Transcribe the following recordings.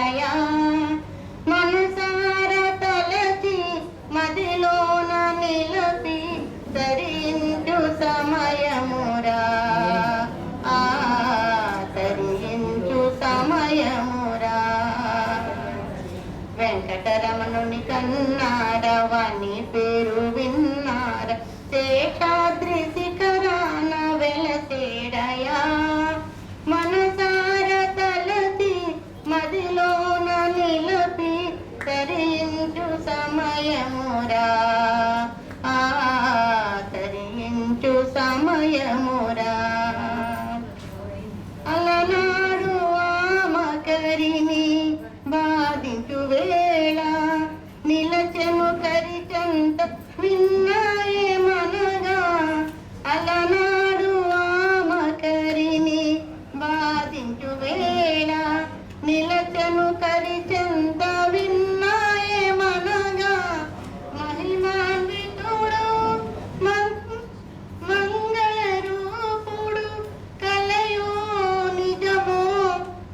చేడయా మనసార తలచి మదిలోన నిలపి తరించు సమయమురా తరించు సమయమురా వెంకటరమణుని కన్నారవని పేరు విన్నార శేషాద్రి శిఖరాన వెలసేడయా మనసార తలచి మదిలోన నిలపి తరించు సమయమురా తరించు సమయమురా అలనాడు ఆమకరిని బాధించు వేళ నిలచెను కరిచంత విన్నాయే మనగా అలనాడు ఆమకరిని బాధించు వేళ నిలచెను కరిచంత విన్నాయే మనగా మహిమాన్వితుడు మంగళ రూపుడు కలయో నిజమో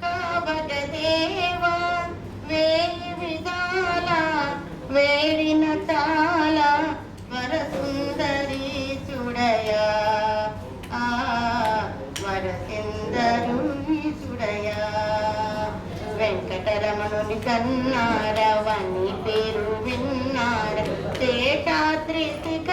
కాబట దేవా వేయి విధాల వేడిన తాళ వరసుందరి చూడయా వరసుందరి చూడయా వెంకటరమణుని కన్నారవని పేరు విన్నార శేషాద్రి శిఖ